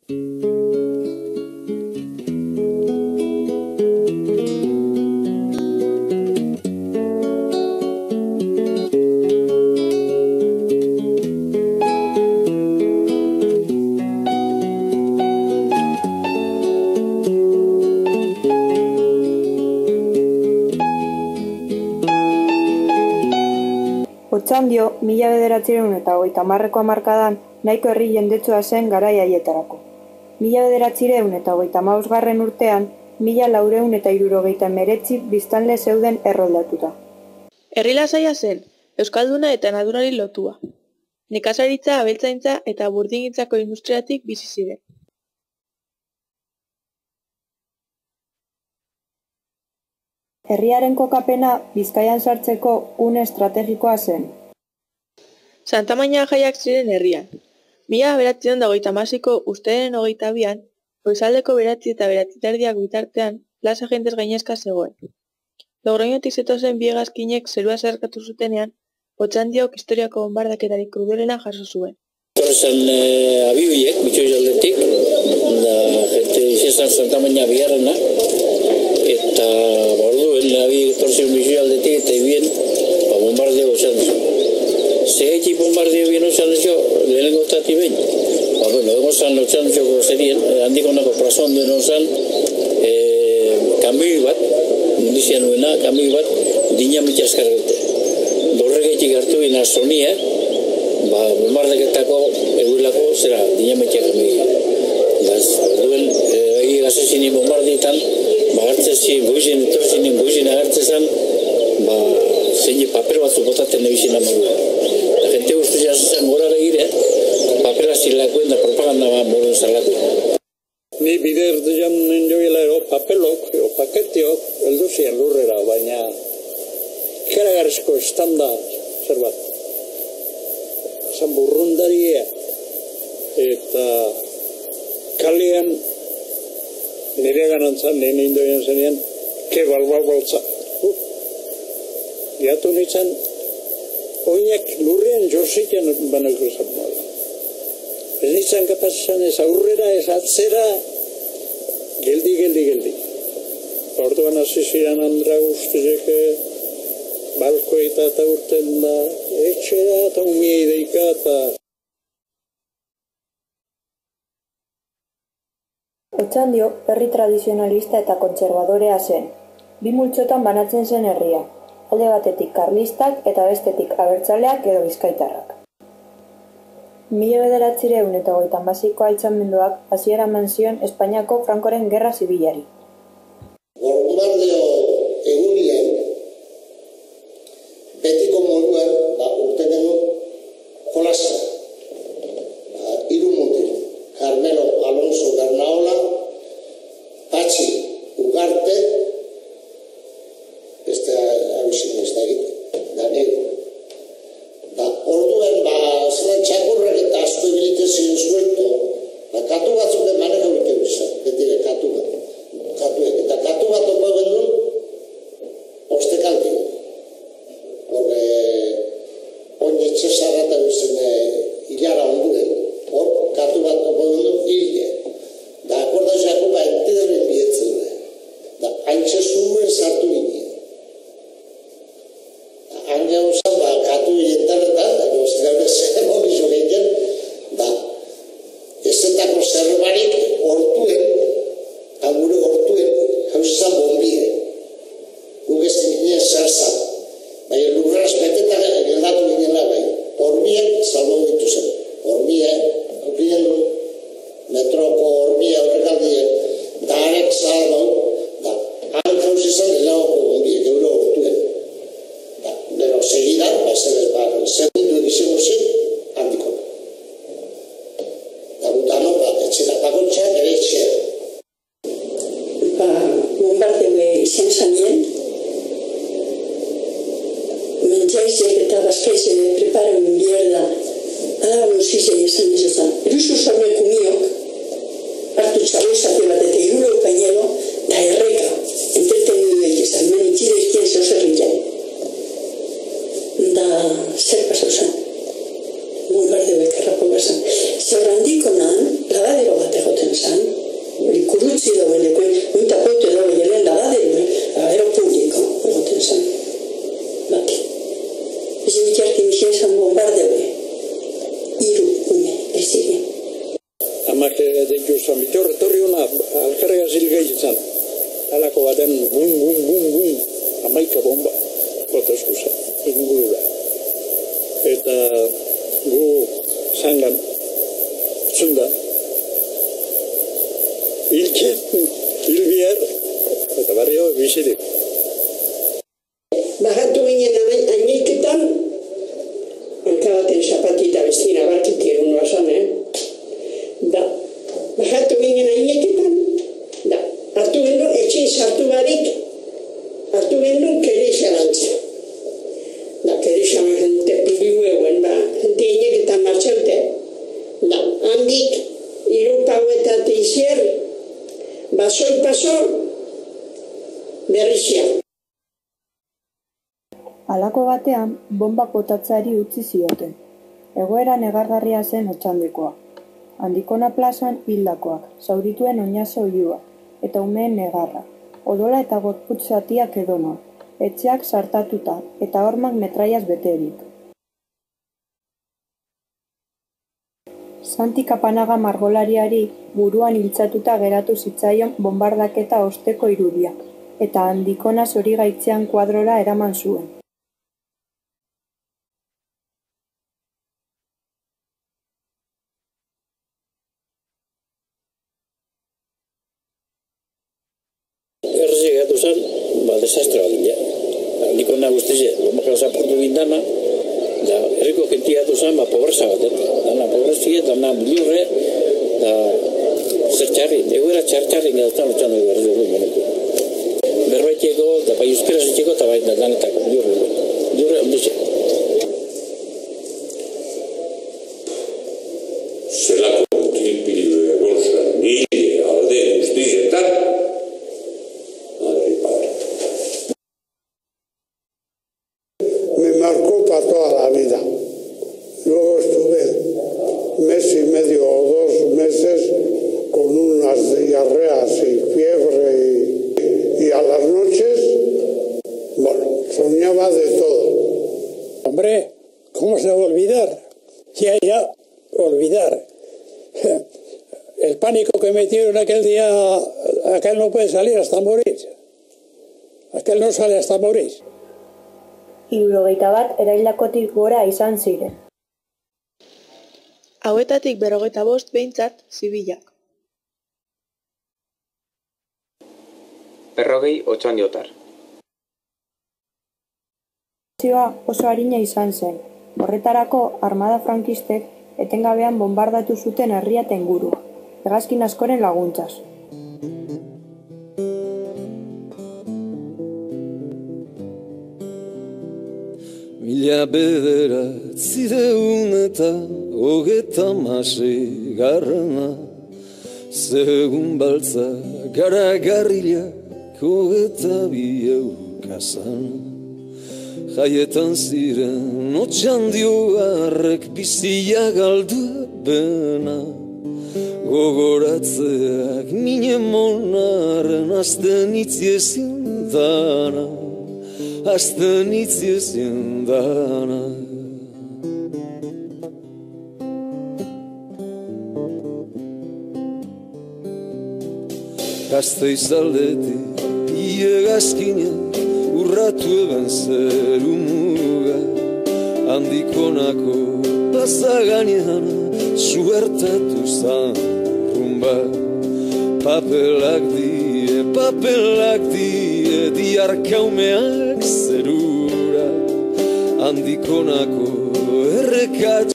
Otxandio, 1930ko hamarkadan nahiko herri jendetsua zen garai haietarako. 1935 urtean, 1469 biztanle zeuden erroldatuta. Herri lasaia zen, euskalduna eta naturari lotua. Nekazaritza, abeltzaintza eta burdingintzako industriatik bizi ziren. Herriaren kokapena Bizkaian sartzeko une estrategikoa zen. Santamaina jaiak ziren herrian. 1936ko uztailaren 22an, goizaldeko 9 eta 9:30 bitartean, plaza jendez gainezka zegoen. Logroñotik zetozen bi hegazkinek zerua zeharkatu zutenean, Otxandiok historiako bonbardaketarik krudelena jaso zuen. Torzen abioiek, bitxoi aldetik, da jente izan Santamaina biharrena, eta orduen abi torzen bitxoi aldetik eta ibien bombardeo izan zu. Zehetik bombardeo bien izan zu, lehenengo tati behin. Egon zan izan zuko zerien, handikonako plazon duen zan, kanbioi bat, mundizian nuena, kanbioi bat, dinamit askarrelte. Dorregetik hartu bina sonia, bombardaketako egurlako zera dinamitiak amigila. Orduen, egi gazezini bombardietan, hartzezi, goizin agertzezan, zein paper batzu botaten nebizina modua. La gente guztia zen gora begire, papera zilakuen da propaganda morun zalakuen. Ni bide erduan ninjoila ero papelok, paketiok, elduzien lurrera, baina keragarrizko estanda zer bat. Zan burrundaria eta kalian nire garantzan, nire indoian zenean, baltza. Gatu nintzen, oinak lurrean josikian banako zan moda. Ez nintzen kapaz izan ez aurrera, ez atzera, geldi. Orduan hasi ziren Andra guztiek balkoita eta urten da, etxera eta umiei deika eta... Otxandio, herri tradizionalista eta kontserbadorea zen. Bi multzotan banatzen zen herria, alde batetik karlistak eta bestetik abertzaleak edo bizkaitarrak. 1938ko altxamenduak hasiera eman zion Espainiako Frankoren Gerra Zibilari. Bombardeo egunean, betiko moduan, urte genuen, jolasa. 3 mutil, Carmelo Alonso Garnaola, Patxi Ugarte, beste abizin ez da egiten, da negro. Orduen, zelan txakurrak eta asko ebilite ziren zuelto, katu batzuk maneka bite bizan, betire katu bat. Eta katu bat opo gendun, ostekaldi. Horre, oinetxe zarrata bizan hilara onduen. Hor, katu bat opo gendun hile. Da, akorda Jakoba entideren bietzen duen. Da, haintxe zuen sartu ginen. Hange hausan, katu hilentarretan, da, gabe zer hori zo ginen, da, ezetako zerbarik hortuen, gure hortuen, jauzizan bombie. Gugez ginen zerzan. Baina lurraz beteta geldatu ginen bai. Hormiek salbo ditu zen. Hormiek, aurrien du, metroko hormia horrekaldien, da arek salbo, da, han jauzizan gelagoko bombie, geure hortuen. Da, nero segidan, segundu egizego zen, handiko. Da, gutano, etxera pagontxean, ere etxea. Bombardeo izan zanien, menjaizek eta bazkaizek preparen bierda, adaban uzizek izan izan. Eruzu zorne kumiok, hartu txabezate bat eta iruro pañelo, da erreka, entreteniduek izan, menitxire izkien zeuzerri jai. Da, zer pasau zan, bombardeo ekarrako bazan. Zer handiko nahan, lavadero bat egoten. amak deitu zan, bitor, etorri hona, alkarrega zilgai zan. Halako baten, bum, amaika bomba, botazku zan, ingurura. Eta gu zangan, zunda, hilbier, eta barrio bizirik. Bajatu ginen aineiketan, hankabaten zapatita bestina barkit egun bazan, Da, bajatu ginen aineiketan, da, hartu gendun, etxin sartu barik, hartu gendun kerexa lantza. Da, kerexa gente piliu eguen, gente aineiketan martxaute. Da, handik, irupau eta teizier, basoi paso, berrizia. Halako batean, bombak botatzeari utzi zioten. Egoera negargarria zen Otxandikoa. Andikona plazan hildakoak, zaurituen oinazo oihua, eta umeen negarra, odola eta gorputz zatiak edonon, etxeak sartatuta eta hormak metraiaz beterik. Santi Kapanaga margolariari buruan hiltzatuta geratu zitzaion bombardaketa osteko irudia, eta Andikona zorigaitzean kuadrora eraman zuen. Errezi egatu zen, desastre bat gina. Andikona guztize, lomakala zaportu bindana, da herriko jentia gatu zen, pobreza bat, dana pobrezia, dana bilurre, da zertxarri, egoera txartxarri gauztan lotxan dugu berri dugu meneku. Berbaitieko, da bai euskera zetxeko, eta bai danetak bilurre ondize. Zelako kilpilu egon nire alde guztietan, me marcó para toda la vida. Luego estuve mes y medio o 2 meses con unas diarreas y fiebre y a las noches, bueno, soñaba de todo. Hombre, ¿cómo se va a olvidar? Ya, olvidar. El pánico que metieron aquel día, aquel no puede salir hasta morir. Aquel no sale hasta morir. 71 eraildakotik gora izan ziren. Hauetatik 55 behintzat zibilak. 40 otxandiotar. Zioa oso arina izan zen. Horretarako, armada frankistek etengabean bombardatu zuten herria eta ingurua, hegazkin askoren laguntzaz. Mila bederatzireun eta hogeta masi garrana, zegun baltza garagarrilak hogeta biaukazan. Jaietan ziren otxandioarrek bizia galdu bena, gogoratzeak mine monaren azten itziezin dana. Azten itziezin dana. Gazteiz aldetik iegazkinak urratu eben zeru muga, Andikonako plaza gainean suertatu zan rumba. Papelak die diarkaumeak zerura, Andikonako errekatxo